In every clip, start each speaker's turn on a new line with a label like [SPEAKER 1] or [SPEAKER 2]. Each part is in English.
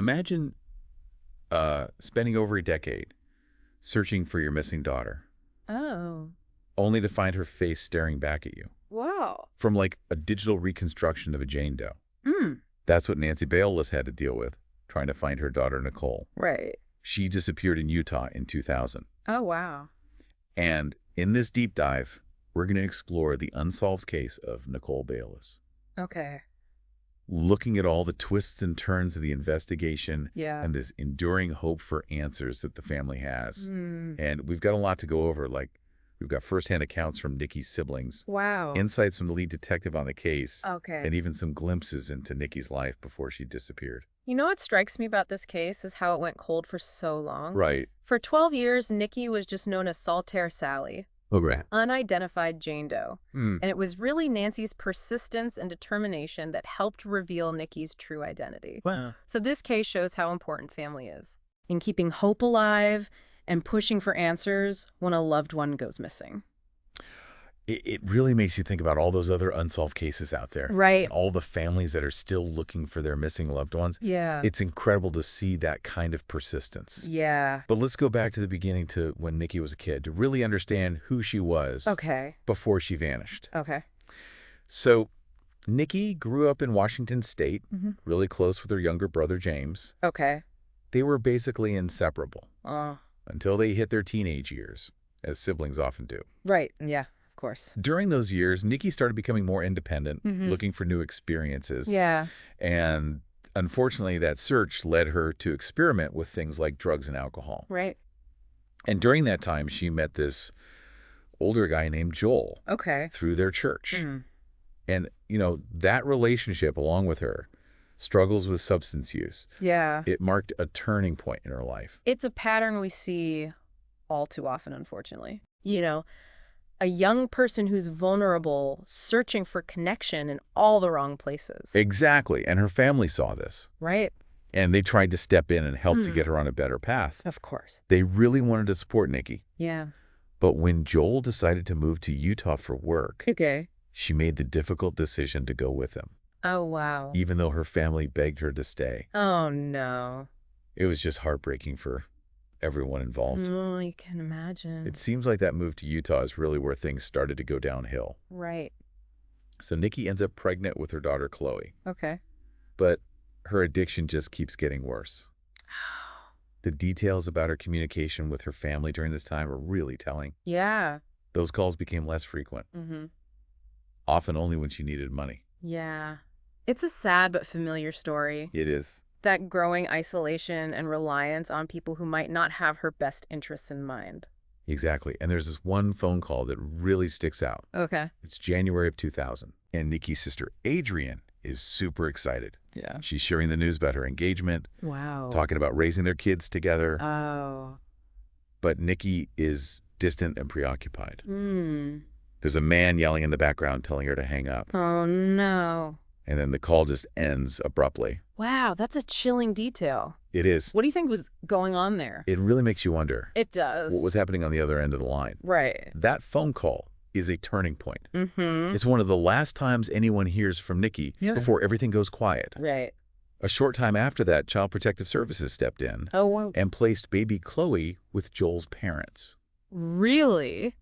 [SPEAKER 1] Imagine spending over a decade searching for your missing daughter,
[SPEAKER 2] Oh,
[SPEAKER 1] only to find her face staring back at you.
[SPEAKER 2] wow.
[SPEAKER 1] From like a digital reconstruction of a Jane Doe.
[SPEAKER 2] Hmm.
[SPEAKER 1] That's what Nancy Bayless had to deal with, trying to find her daughter Nicole.
[SPEAKER 2] Right.
[SPEAKER 1] She disappeared in Utah in 2000.
[SPEAKER 2] Oh, wow.
[SPEAKER 1] And in this deep dive, we're going to explore the unsolved case of Nicole Bayless,
[SPEAKER 2] Okay.
[SPEAKER 1] looking at all the twists and turns of the investigation
[SPEAKER 2] Yeah.
[SPEAKER 1] and this enduring hope for answers that the family has.
[SPEAKER 2] Hmm.
[SPEAKER 1] And we've got a lot to go over. Like, we've got firsthand accounts from Nikki's siblings,
[SPEAKER 2] Wow.
[SPEAKER 1] insights from the lead detective on the case,
[SPEAKER 2] Okay.
[SPEAKER 1] and even some glimpses into Nikki's life before she disappeared.
[SPEAKER 2] You know what strikes me about this case is how it went cold for so long.
[SPEAKER 1] Right.
[SPEAKER 2] For 12 years, Nikki was just known as Saltaire Sally,
[SPEAKER 1] Okay.
[SPEAKER 2] unidentified Jane Doe.
[SPEAKER 1] Hmm.
[SPEAKER 2] And it was really Nancy's persistence and determination that helped reveal Nikki's true identity.
[SPEAKER 1] Wow.
[SPEAKER 2] So this case shows how important family is in keeping hope alive and pushing for answers when a loved one goes missing.
[SPEAKER 1] It really makes you think about all those other unsolved cases out there.
[SPEAKER 2] Right.
[SPEAKER 1] And all the families that are still looking for their missing loved ones.
[SPEAKER 2] Yeah.
[SPEAKER 1] It's incredible to see that kind of persistence.
[SPEAKER 2] Yeah.
[SPEAKER 1] But let's go back to the beginning, to when Nikki was a kid, to really understand who she was
[SPEAKER 2] Okay.
[SPEAKER 1] before she vanished.
[SPEAKER 2] Okay.
[SPEAKER 1] So Nikki grew up in Washington State,
[SPEAKER 2] Mm-hmm.
[SPEAKER 1] really close with her younger brother, James.
[SPEAKER 2] Okay.
[SPEAKER 1] They were basically inseparable
[SPEAKER 2] Uh,
[SPEAKER 1] until they hit their teenage years, as siblings often do.
[SPEAKER 2] right. Yeah, of course.
[SPEAKER 1] During those years, Nikki started becoming more independent,
[SPEAKER 2] Mhm.
[SPEAKER 1] looking for new experiences.
[SPEAKER 2] Yeah.
[SPEAKER 1] And unfortunately, that search led her to experiment with things like drugs and alcohol.
[SPEAKER 2] Right.
[SPEAKER 1] And during that time, she met this older guy named Joel
[SPEAKER 2] Okay.
[SPEAKER 1] through their church.
[SPEAKER 2] Mm.
[SPEAKER 1] And, that relationship, along with her struggles with substance use,
[SPEAKER 2] Yeah.
[SPEAKER 1] it marked a turning point in her life.
[SPEAKER 2] It's a pattern we see all too often, unfortunately. A young person who's vulnerable, searching for connection in all the wrong places.
[SPEAKER 1] Exactly. And her family saw this.
[SPEAKER 2] Right?
[SPEAKER 1] And they tried to step in and help to get her on a better path.
[SPEAKER 2] Of course.
[SPEAKER 1] They really wanted to support Nikki.
[SPEAKER 2] Yeah.
[SPEAKER 1] But when Joel decided to move to Utah for work,
[SPEAKER 2] Okay.
[SPEAKER 1] she made the difficult decision to go with him,
[SPEAKER 2] Oh, wow.
[SPEAKER 1] even though her family begged her to stay.
[SPEAKER 2] Oh, no.
[SPEAKER 1] It was just heartbreaking for everyone involved.
[SPEAKER 2] Oh, you can imagine.
[SPEAKER 1] It seems like that move to Utah is really where things started to go downhill.
[SPEAKER 2] Right.
[SPEAKER 1] So Nikki ends up pregnant with her daughter, Chloe.
[SPEAKER 2] Okay.
[SPEAKER 1] But her addiction just keeps getting worse. The details about her communication with her family during this time are really telling.
[SPEAKER 2] Yeah.
[SPEAKER 1] Those calls became less frequent,
[SPEAKER 2] Mm-hmm.
[SPEAKER 1] often only when she needed money.
[SPEAKER 2] Yeah. It's a sad but familiar story.
[SPEAKER 1] It is.
[SPEAKER 2] That growing isolation and reliance on people who might not have her best interests in mind.
[SPEAKER 1] Exactly. And there's this one phone call that really sticks out.
[SPEAKER 2] Okay.
[SPEAKER 1] It's January of 2000. And Nikki's sister, Adrienne, is super excited.
[SPEAKER 2] Yeah.
[SPEAKER 1] She's sharing the news about her engagement,
[SPEAKER 2] Wow.
[SPEAKER 1] talking about raising their kids together.
[SPEAKER 2] Oh.
[SPEAKER 1] But Nikki is distant and preoccupied.
[SPEAKER 2] Hmm.
[SPEAKER 1] There's a man yelling in the background telling her to hang up.
[SPEAKER 2] Oh, no.
[SPEAKER 1] And then the call just ends abruptly.
[SPEAKER 2] Wow, that's a chilling detail.
[SPEAKER 1] It is.
[SPEAKER 2] What do you think was going on there?
[SPEAKER 1] It really makes you wonder
[SPEAKER 2] It does.
[SPEAKER 1] what was happening on the other end of the line.
[SPEAKER 2] Right.
[SPEAKER 1] That phone call is a turning point.
[SPEAKER 2] Mm-hmm.
[SPEAKER 1] It's one of the last times anyone hears from Nikki before everything goes quiet.
[SPEAKER 2] Right.
[SPEAKER 1] A short time after that, Child Protective Services stepped in
[SPEAKER 2] Oh, wow.
[SPEAKER 1] and placed baby Chloe with Joel's parents.
[SPEAKER 2] Really?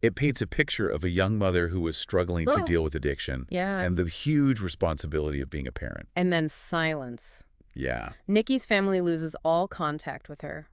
[SPEAKER 1] It paints a picture of a young mother who was struggling to
[SPEAKER 2] Oh.
[SPEAKER 1] deal with addiction
[SPEAKER 2] Yeah.
[SPEAKER 1] and the huge responsibility of being a parent.
[SPEAKER 2] And then silence.
[SPEAKER 1] Yeah.
[SPEAKER 2] Nikki's family loses all contact with her.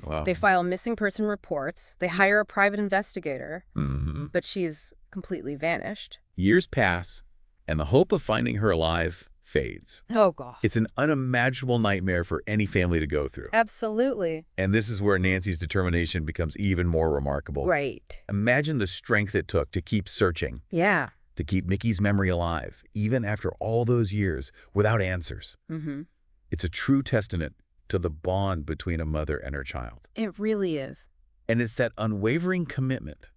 [SPEAKER 1] Wow.
[SPEAKER 2] They file missing person reports. They hire a private investigator,
[SPEAKER 1] Mm-hmm.
[SPEAKER 2] but she's completely vanished.
[SPEAKER 1] Years pass, and the hope of finding her alive fades.
[SPEAKER 2] Oh, God.
[SPEAKER 1] It's an unimaginable nightmare for any family to go through.
[SPEAKER 2] Absolutely.
[SPEAKER 1] And this is where Nancy's determination becomes even more remarkable.
[SPEAKER 2] Right.
[SPEAKER 1] Imagine the strength it took to keep searching,
[SPEAKER 2] Yeah.
[SPEAKER 1] to keep Nikki's memory alive, even after all those years, without answers.
[SPEAKER 2] Mm-hmm.
[SPEAKER 1] It's a true testament to the bond between a mother and her child.
[SPEAKER 2] It really is.
[SPEAKER 1] And it's that unwavering commitment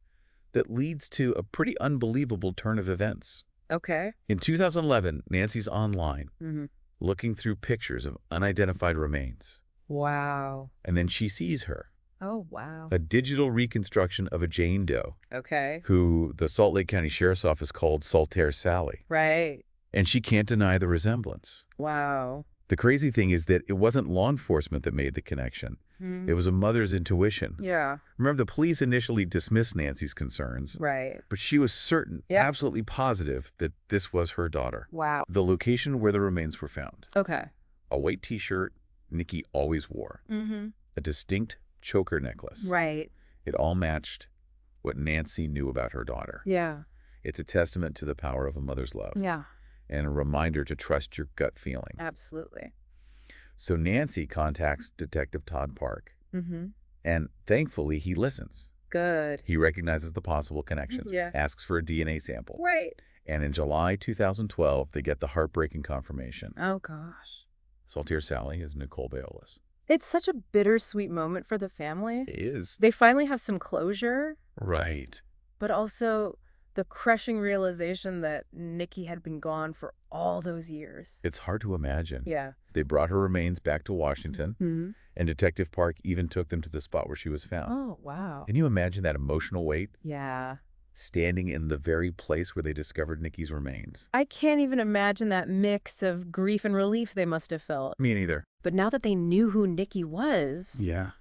[SPEAKER 1] that leads to a pretty unbelievable turn of events.
[SPEAKER 2] Okay.
[SPEAKER 1] In 2011, Nancy's online,
[SPEAKER 2] Mm-hmm.
[SPEAKER 1] looking through pictures of unidentified remains.
[SPEAKER 2] Wow.
[SPEAKER 1] And then she sees her,
[SPEAKER 2] Oh, wow.
[SPEAKER 1] a digital reconstruction of a Jane Doe,
[SPEAKER 2] Okay.
[SPEAKER 1] who the Salt Lake County Sheriff's Office called Saltaire Sally.
[SPEAKER 2] Right.
[SPEAKER 1] And she can't deny the resemblance.
[SPEAKER 2] Wow.
[SPEAKER 1] The crazy thing is that it wasn't law enforcement that made the connection. It was a mother's intuition.
[SPEAKER 2] Yeah.
[SPEAKER 1] Remember, the police initially dismissed Nancy's concerns,
[SPEAKER 2] Right.
[SPEAKER 1] but she was certain,
[SPEAKER 2] Yep.
[SPEAKER 1] absolutely positive, that this was her daughter.
[SPEAKER 2] Wow.
[SPEAKER 1] The location where the remains were found.
[SPEAKER 2] Okay.
[SPEAKER 1] A white T-shirt Nikki always wore. A distinct choker necklace.
[SPEAKER 2] Right.
[SPEAKER 1] It all matched what Nancy knew about her daughter.
[SPEAKER 2] Yeah.
[SPEAKER 1] It's a testament to the power of a mother's love.
[SPEAKER 2] Yeah.
[SPEAKER 1] And a reminder to trust your gut feeling.
[SPEAKER 2] Absolutely.
[SPEAKER 1] So Nancy contacts Detective Todd Park. And thankfully, he listens.
[SPEAKER 2] Good.
[SPEAKER 1] He recognizes the possible connections,
[SPEAKER 2] Yeah.
[SPEAKER 1] asks for a DNA sample.
[SPEAKER 2] Right.
[SPEAKER 1] And in July 2012, they get the heartbreaking confirmation.
[SPEAKER 2] Oh, gosh.
[SPEAKER 1] Saltier Sally is Nicole Beas.
[SPEAKER 2] It's such a bittersweet moment for the family.
[SPEAKER 1] It is.
[SPEAKER 2] They finally have some closure,
[SPEAKER 1] Right.
[SPEAKER 2] but also the crushing realization that Nikki had been gone for all those years.
[SPEAKER 1] It's hard to imagine.
[SPEAKER 2] Yeah.
[SPEAKER 1] They brought her remains back to Washington, and Detective Park even took them to the spot where she was found.
[SPEAKER 2] Oh, wow.
[SPEAKER 1] Can you imagine that emotional weight?
[SPEAKER 2] Yeah.
[SPEAKER 1] Standing in the very place where they discovered Nikki's remains.
[SPEAKER 2] I can't even imagine that mix of grief and relief they must have felt.
[SPEAKER 1] Me neither.
[SPEAKER 2] But now that they knew who Nikki was,
[SPEAKER 1] Yeah.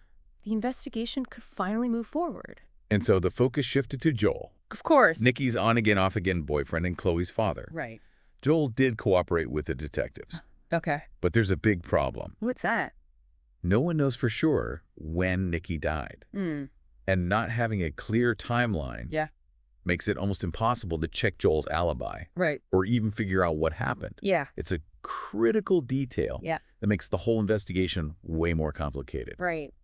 [SPEAKER 2] the investigation could finally move forward.
[SPEAKER 1] And so the focus shifted to Joel,
[SPEAKER 2] Of course.
[SPEAKER 1] Nikki's on-again, off-again boyfriend and Chloe's father.
[SPEAKER 2] Right.
[SPEAKER 1] Joel did cooperate with the detectives,
[SPEAKER 2] Okay.
[SPEAKER 1] but there's a big problem.
[SPEAKER 2] What's that?
[SPEAKER 1] No one knows for sure when Nikki died. And not having a clear timeline
[SPEAKER 2] Yeah.
[SPEAKER 1] makes it almost impossible to check Joel's alibi
[SPEAKER 2] Right.
[SPEAKER 1] or even figure out what happened.
[SPEAKER 2] Yeah.
[SPEAKER 1] It's a critical detail
[SPEAKER 2] Yeah.
[SPEAKER 1] that makes the whole investigation way more complicated.
[SPEAKER 2] Right.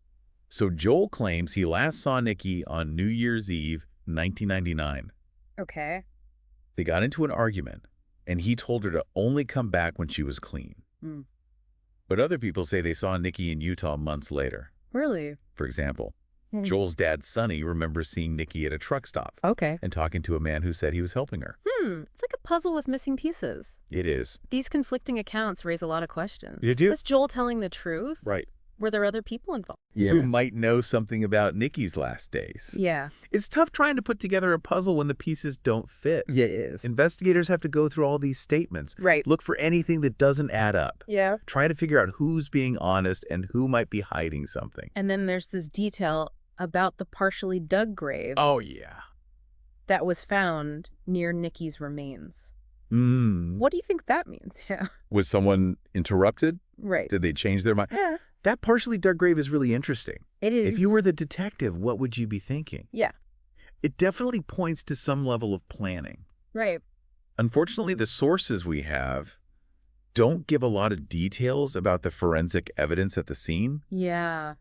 [SPEAKER 1] So Joel claims he last saw Nikki on New Year's Eve, 1999.
[SPEAKER 2] Okay.
[SPEAKER 1] They got into an argument, and he told her to only come back when she was clean. But other people say they saw Nikki in Utah months later.
[SPEAKER 2] Really?
[SPEAKER 1] For example, Joel's dad, Sonny, remembers seeing Nikki at a truck stop
[SPEAKER 2] Okay.
[SPEAKER 1] and talking to a man who said he was helping her.
[SPEAKER 2] It's like a puzzle with missing pieces.
[SPEAKER 1] It is.
[SPEAKER 2] These conflicting accounts raise a lot of questions.
[SPEAKER 1] You do?
[SPEAKER 2] Was Joel telling the truth?
[SPEAKER 1] Right.
[SPEAKER 2] Were there other people involved?
[SPEAKER 1] Who might know something about Nikki's last days.
[SPEAKER 2] Yeah.
[SPEAKER 1] It's tough trying to put together a puzzle when the pieces don't fit.
[SPEAKER 3] Yeah, it is.
[SPEAKER 1] Investigators have to go through all these statements.
[SPEAKER 2] Right.
[SPEAKER 1] Look for anything that doesn't add up.
[SPEAKER 2] Yeah.
[SPEAKER 1] Try to figure out who's being honest and who might be hiding something.
[SPEAKER 2] And then there's this detail about the partially dug grave
[SPEAKER 1] Oh, yeah.
[SPEAKER 2] that was found near Nikki's remains.
[SPEAKER 1] Mm.
[SPEAKER 2] What do you think that means? Yeah.
[SPEAKER 1] Was someone interrupted?
[SPEAKER 2] Right.
[SPEAKER 1] Did they change their mind?
[SPEAKER 2] Yeah.
[SPEAKER 1] That partially dug grave is really interesting.
[SPEAKER 2] It is.
[SPEAKER 1] If you were the detective, what would you be thinking?
[SPEAKER 2] Yeah.
[SPEAKER 1] It definitely points to some level of planning.
[SPEAKER 2] Right.
[SPEAKER 1] Unfortunately, the sources we have don't give a lot of details about the forensic evidence at the scene,
[SPEAKER 2] Yeah.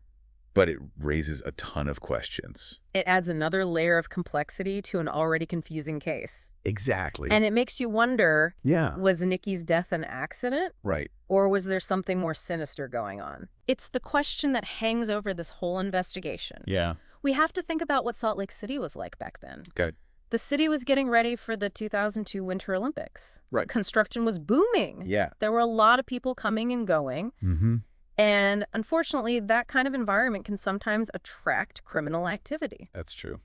[SPEAKER 1] but it raises a ton of questions.
[SPEAKER 2] It adds another layer of complexity to an already confusing case.
[SPEAKER 1] Exactly.
[SPEAKER 2] And it makes you wonder,
[SPEAKER 1] yeah.
[SPEAKER 2] was Nikki's death an accident?
[SPEAKER 1] Right.
[SPEAKER 2] Or was there something more sinister going on? It's the question that hangs over this whole investigation.
[SPEAKER 1] Yeah.
[SPEAKER 2] We have to think about what Salt Lake City was like back then.
[SPEAKER 1] Okay.
[SPEAKER 2] The city was getting ready for the 2002 Winter Olympics.
[SPEAKER 1] Right.
[SPEAKER 2] Construction was booming.
[SPEAKER 1] Yeah.
[SPEAKER 2] There were a lot of people coming and going.
[SPEAKER 1] Mm-hmm.
[SPEAKER 2] And unfortunately, that kind of environment can sometimes attract criminal activity.
[SPEAKER 1] That's true.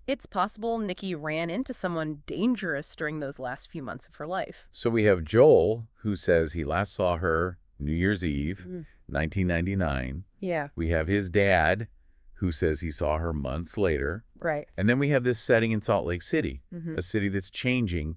[SPEAKER 2] It's possible Nikki ran into someone dangerous during those last few months of her life.
[SPEAKER 1] So we have Joel, who says he last saw her New Year's Eve, 1999.
[SPEAKER 2] Yeah.
[SPEAKER 1] We have his dad, who says he saw her months later.
[SPEAKER 2] Right.
[SPEAKER 1] And then we have this setting in Salt Lake City, a city that's changing,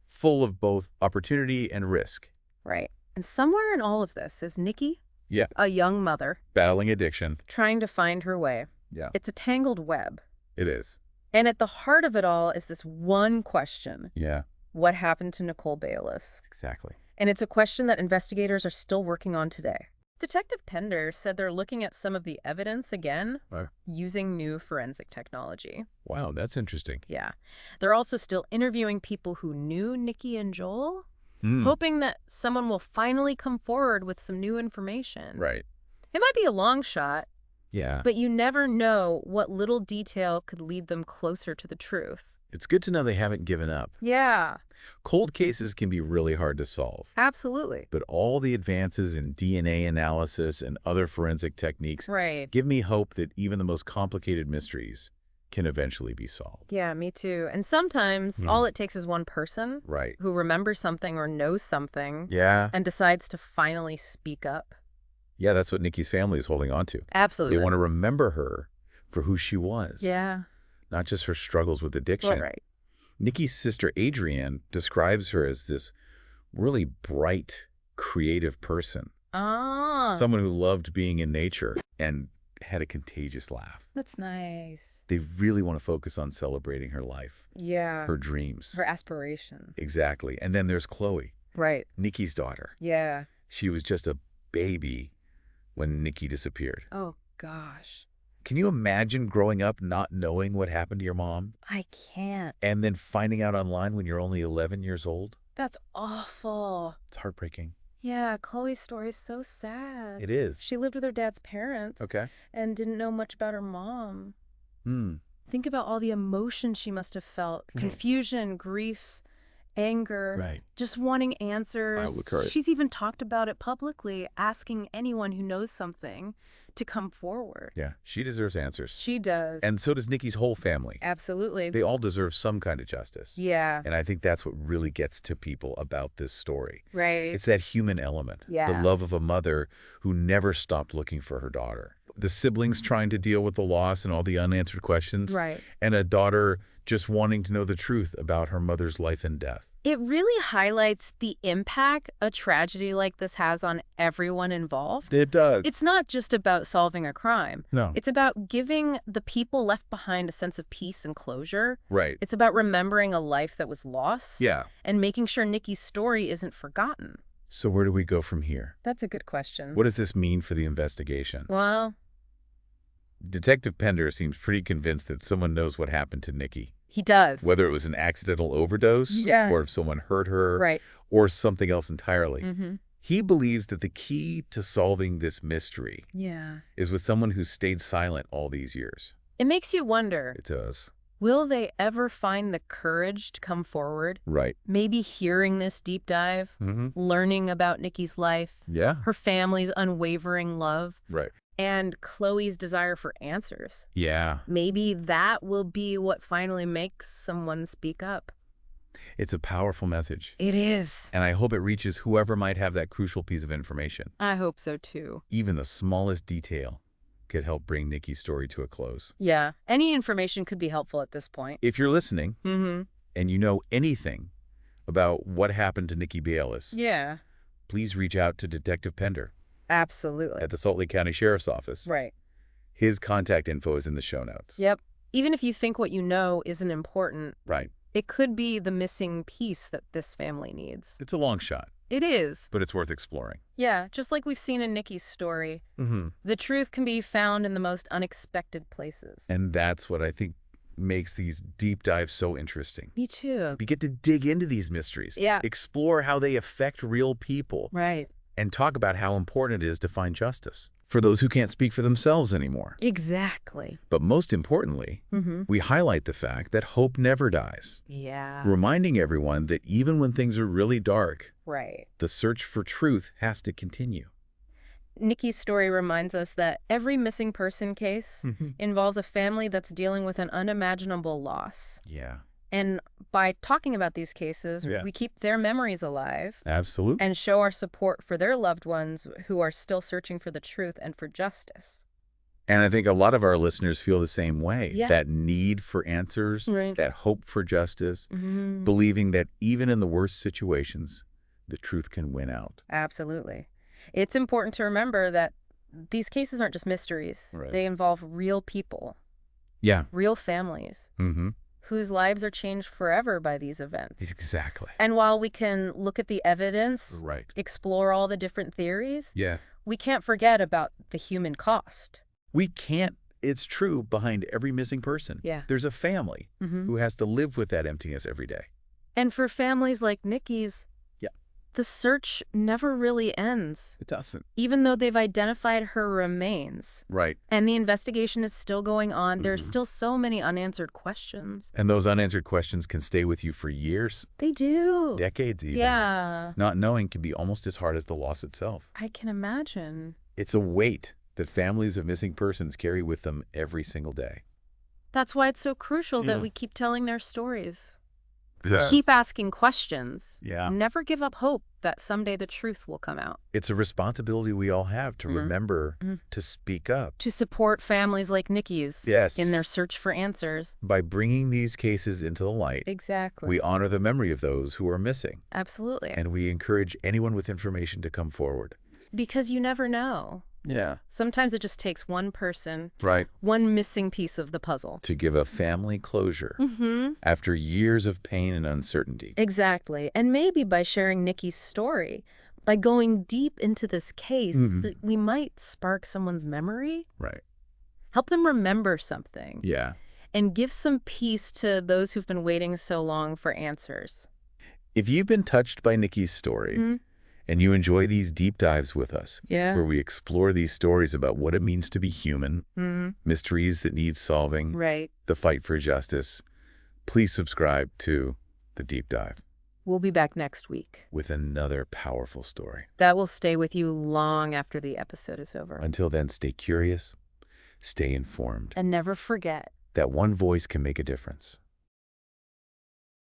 [SPEAKER 1] full of both opportunity and risk.
[SPEAKER 2] Right. And somewhere in all of this is Nikki,
[SPEAKER 1] Yeah.
[SPEAKER 2] a young mother,
[SPEAKER 1] Battling addiction.
[SPEAKER 2] trying to find her way.
[SPEAKER 1] Yeah.
[SPEAKER 2] It's a tangled web.
[SPEAKER 1] It is.
[SPEAKER 2] And at the heart of it all is this one question.
[SPEAKER 1] Yeah.
[SPEAKER 2] What happened to Nicole Beas?
[SPEAKER 1] Exactly.
[SPEAKER 2] And it's a question that investigators are still working on today. Detective Pender said they're looking at some of the evidence again using new forensic technology.
[SPEAKER 1] Wow, that's interesting.
[SPEAKER 2] Yeah. They're also still interviewing people who knew Nikki and Joel, hoping that someone will finally come forward with some new information.
[SPEAKER 1] Right.
[SPEAKER 2] It might be a long shot,
[SPEAKER 1] Yeah.
[SPEAKER 2] but you never know what little detail could lead them closer to the truth.
[SPEAKER 1] It's good to know they haven't given up.
[SPEAKER 2] Yeah,
[SPEAKER 1] Cold cases can be really hard to solve,
[SPEAKER 2] absolutely.
[SPEAKER 1] but all the advances in DNA analysis and other forensic techniques
[SPEAKER 2] Right.
[SPEAKER 1] give me hope that even the most complicated mysteries can eventually be solved.
[SPEAKER 2] Yeah, me too. And sometimes all it takes is one person
[SPEAKER 1] Right.
[SPEAKER 2] who remembers something or knows something
[SPEAKER 1] Yeah.
[SPEAKER 2] and decides to finally speak up.
[SPEAKER 1] Yeah, that's what Nikki's family is holding on to. They
[SPEAKER 2] Absolutely.
[SPEAKER 1] want to remember her for who she was,
[SPEAKER 2] Yeah.
[SPEAKER 1] not just her struggles with addiction.
[SPEAKER 2] Right.
[SPEAKER 1] Nikki's sister Adrienne describes her as this really bright, creative person,
[SPEAKER 2] Ah,
[SPEAKER 1] someone who loved being in nature and had a contagious laugh.
[SPEAKER 2] that's nice.
[SPEAKER 1] They really want to focus on celebrating her life,
[SPEAKER 2] Yeah.
[SPEAKER 1] her dreams.
[SPEAKER 2] Her aspiration.
[SPEAKER 1] Exactly. And then there's Chloe,
[SPEAKER 2] Right.
[SPEAKER 1] Nikki's daughter.
[SPEAKER 2] Yeah.
[SPEAKER 1] She was just a baby when Nikki disappeared.
[SPEAKER 2] Oh, gosh.
[SPEAKER 1] Can you imagine growing up not knowing what happened to your mom
[SPEAKER 2] I can't.
[SPEAKER 1] and then finding out online when you're only 11 years old?
[SPEAKER 2] That's awful.
[SPEAKER 1] It's heartbreaking.
[SPEAKER 2] Yeah, Chloe's story is so sad.
[SPEAKER 1] It is.
[SPEAKER 2] She lived with her dad's parents
[SPEAKER 1] Okay.
[SPEAKER 2] and didn't know much about her mom.
[SPEAKER 1] Hmm.
[SPEAKER 2] Think about all the emotion she must have felt. Confusion, grief, anger,
[SPEAKER 1] Right.
[SPEAKER 2] just wanting answers.
[SPEAKER 1] Wow, look at her.
[SPEAKER 2] She's even talked about it publicly, asking anyone who knows something to come forward.
[SPEAKER 1] Yeah. She deserves answers.
[SPEAKER 2] She does.
[SPEAKER 1] And so does Nikki's whole family.
[SPEAKER 2] Absolutely.
[SPEAKER 1] They all deserve some kind of justice.
[SPEAKER 2] Yeah,
[SPEAKER 1] And I think that's what really gets to people about this story.
[SPEAKER 2] right.
[SPEAKER 1] It's that human element.
[SPEAKER 2] Yeah.
[SPEAKER 1] The love of a mother who never stopped looking for her daughter. The siblings trying to deal with the loss and all the unanswered questions.
[SPEAKER 2] Right.
[SPEAKER 1] And a daughter just wanting to know the truth about her mother's life and death.
[SPEAKER 2] It really highlights the impact a tragedy like this has on everyone involved.
[SPEAKER 1] It does.
[SPEAKER 2] It's not just about solving a crime.
[SPEAKER 1] No.
[SPEAKER 2] It's about giving the people left behind a sense of peace and closure.
[SPEAKER 1] Right.
[SPEAKER 2] It's about remembering a life that was lost.
[SPEAKER 1] Yeah.
[SPEAKER 2] And making sure Nikki's story isn't forgotten.
[SPEAKER 1] So where do we go from here?
[SPEAKER 2] That's a good question.
[SPEAKER 1] What does this mean for the investigation?
[SPEAKER 2] Well,
[SPEAKER 1] Detective Pender seems pretty convinced that someone knows what happened to Nikki.
[SPEAKER 2] he does.
[SPEAKER 1] Whether it was an accidental overdose,
[SPEAKER 2] Yeah.
[SPEAKER 1] or if someone hurt her,
[SPEAKER 2] Right.
[SPEAKER 1] or something else entirely.
[SPEAKER 2] Mm-hmm.
[SPEAKER 1] He believes that the key to solving this mystery
[SPEAKER 2] Yeah.
[SPEAKER 1] is with someone who stayed silent all these years.
[SPEAKER 2] It makes you wonder,
[SPEAKER 1] It does.
[SPEAKER 2] will they ever find the courage to come forward?
[SPEAKER 1] Right.
[SPEAKER 2] Maybe hearing this deep dive,
[SPEAKER 1] Mm-hmm.
[SPEAKER 2] learning about Nikki's life,
[SPEAKER 1] Yeah.
[SPEAKER 2] her family's unwavering love,
[SPEAKER 1] Right.
[SPEAKER 2] and Chloe's desire for answers.
[SPEAKER 1] Yeah.
[SPEAKER 2] Maybe that will be what finally makes someone speak up.
[SPEAKER 1] It's a powerful message.
[SPEAKER 2] It is.
[SPEAKER 1] And I hope it reaches whoever might have that crucial piece of information.
[SPEAKER 2] I hope so too.
[SPEAKER 1] Even the smallest detail could help bring Nikki's story to a close.
[SPEAKER 2] Yeah, any information could be helpful at this point.
[SPEAKER 1] If you're listening
[SPEAKER 2] Mm-hmm.
[SPEAKER 1] and you know anything about what happened to Nikki Beas,
[SPEAKER 2] Yeah,
[SPEAKER 1] please reach out to Detective Pender
[SPEAKER 2] absolutely.
[SPEAKER 1] at the Salt Lake County Sheriff's Office.
[SPEAKER 2] Right.
[SPEAKER 1] His contact info is in the show notes.
[SPEAKER 2] Yep. Even if you think what you know isn't important,
[SPEAKER 1] Right.
[SPEAKER 2] it could be the missing piece that this family needs.
[SPEAKER 1] It's a long shot,
[SPEAKER 2] It is.
[SPEAKER 1] but it's worth exploring.
[SPEAKER 2] Yeah, just like we've seen in Nikki's story,
[SPEAKER 1] Mm-hmm.
[SPEAKER 2] the truth can be found in the most unexpected places.
[SPEAKER 1] And that's what I think makes these deep dives so interesting.
[SPEAKER 2] Me too.
[SPEAKER 1] We get to dig into these mysteries,
[SPEAKER 2] Yeah.
[SPEAKER 1] explore how they affect real people,
[SPEAKER 2] Right.
[SPEAKER 1] and talk about how important it is to find justice for those who can't speak for themselves anymore.
[SPEAKER 2] Exactly.
[SPEAKER 1] But most importantly,
[SPEAKER 2] Mm-hmm.
[SPEAKER 1] we highlight the fact that hope never dies,
[SPEAKER 2] Yeah.
[SPEAKER 1] reminding everyone that even when things are really dark,
[SPEAKER 2] Right.
[SPEAKER 1] the search for truth has to continue.
[SPEAKER 2] Nikki's story reminds us that every missing person case involves a family that's dealing with an unimaginable loss.
[SPEAKER 1] Yeah,
[SPEAKER 2] And by talking about these cases,
[SPEAKER 1] Yeah.
[SPEAKER 2] we keep their memories alive
[SPEAKER 1] absolutely.
[SPEAKER 2] and show our support for their loved ones who are still searching for the truth and for justice.
[SPEAKER 1] And I think a lot of our listeners feel the same way.
[SPEAKER 2] Yeah.
[SPEAKER 1] That need for answers,
[SPEAKER 2] Right.
[SPEAKER 1] that hope for justice,
[SPEAKER 2] Mm-hmm.
[SPEAKER 1] believing that even in the worst situations, the truth can win out.
[SPEAKER 2] Absolutely. It's important to remember that these cases aren't just mysteries.
[SPEAKER 1] Right.
[SPEAKER 2] They involve real people,
[SPEAKER 1] Yeah.
[SPEAKER 2] real families,
[SPEAKER 1] Mm-hmm.
[SPEAKER 2] whose lives are changed forever by these events.
[SPEAKER 1] Exactly.
[SPEAKER 2] And while we can look at the evidence,
[SPEAKER 1] Right.
[SPEAKER 2] explore all the different theories,
[SPEAKER 1] Yeah.
[SPEAKER 2] we can't forget about the human cost.
[SPEAKER 1] We can't. It's true behind every missing person.
[SPEAKER 2] Yeah.
[SPEAKER 1] There's a family
[SPEAKER 2] Mm-hmm.
[SPEAKER 1] who has to live with that emptiness every day.
[SPEAKER 2] And for families like Nikki's,
[SPEAKER 1] Yeah.
[SPEAKER 2] the search never really ends,
[SPEAKER 1] It doesn't.
[SPEAKER 2] even though they've identified her remains.
[SPEAKER 1] Right.
[SPEAKER 2] And the investigation is still going on. There's
[SPEAKER 1] Mhm.
[SPEAKER 2] still so many unanswered questions.
[SPEAKER 1] And those unanswered questions can stay with you for years,
[SPEAKER 2] They do.
[SPEAKER 1] decades even.
[SPEAKER 2] Yeah,
[SPEAKER 1] Not knowing can be almost as hard as the loss itself.
[SPEAKER 2] I can imagine.
[SPEAKER 1] It's a weight that families of missing persons carry with them every single day.
[SPEAKER 2] That's why it's so crucial that
[SPEAKER 1] Yeah.
[SPEAKER 2] we keep telling their stories.
[SPEAKER 1] Yes.
[SPEAKER 2] Keep asking questions.
[SPEAKER 1] Yeah.
[SPEAKER 2] Never give up hope that someday the truth will come out.
[SPEAKER 1] It's a responsibility we all have to remember to speak up.
[SPEAKER 2] To support families like Nikki's
[SPEAKER 1] Yes.
[SPEAKER 2] in their search for answers.
[SPEAKER 1] By bringing these cases into the light,
[SPEAKER 2] Exactly.
[SPEAKER 1] we honor the memory of those who are missing.
[SPEAKER 2] Absolutely.
[SPEAKER 1] And we encourage anyone with information to come forward.
[SPEAKER 2] Because you never know.
[SPEAKER 1] Yeah.
[SPEAKER 2] Sometimes it just takes one person,
[SPEAKER 1] Right.
[SPEAKER 2] one missing piece of the puzzle.
[SPEAKER 1] To give a family closure after years of pain and uncertainty.
[SPEAKER 2] Exactly. And maybe by sharing Nikki's story, by going deep into this case, that we might spark someone's memory.
[SPEAKER 1] Right.
[SPEAKER 2] Help them remember something.
[SPEAKER 1] Yeah.
[SPEAKER 2] And give some peace to those who've been waiting so long for answers.
[SPEAKER 1] If you've been touched by Nikki's story and you enjoy these deep dives with us,
[SPEAKER 2] Yeah.
[SPEAKER 1] where we explore these stories about what it means to be human, mysteries that need solving,
[SPEAKER 2] Right.
[SPEAKER 1] the fight for justice, please subscribe to The Deep Dive
[SPEAKER 2] We'll be back next week.
[SPEAKER 1] with another powerful story.
[SPEAKER 2] That will stay with you long after the episode is over.
[SPEAKER 1] Until then, stay curious, stay informed,
[SPEAKER 2] And never forget,
[SPEAKER 1] that one voice can make a difference.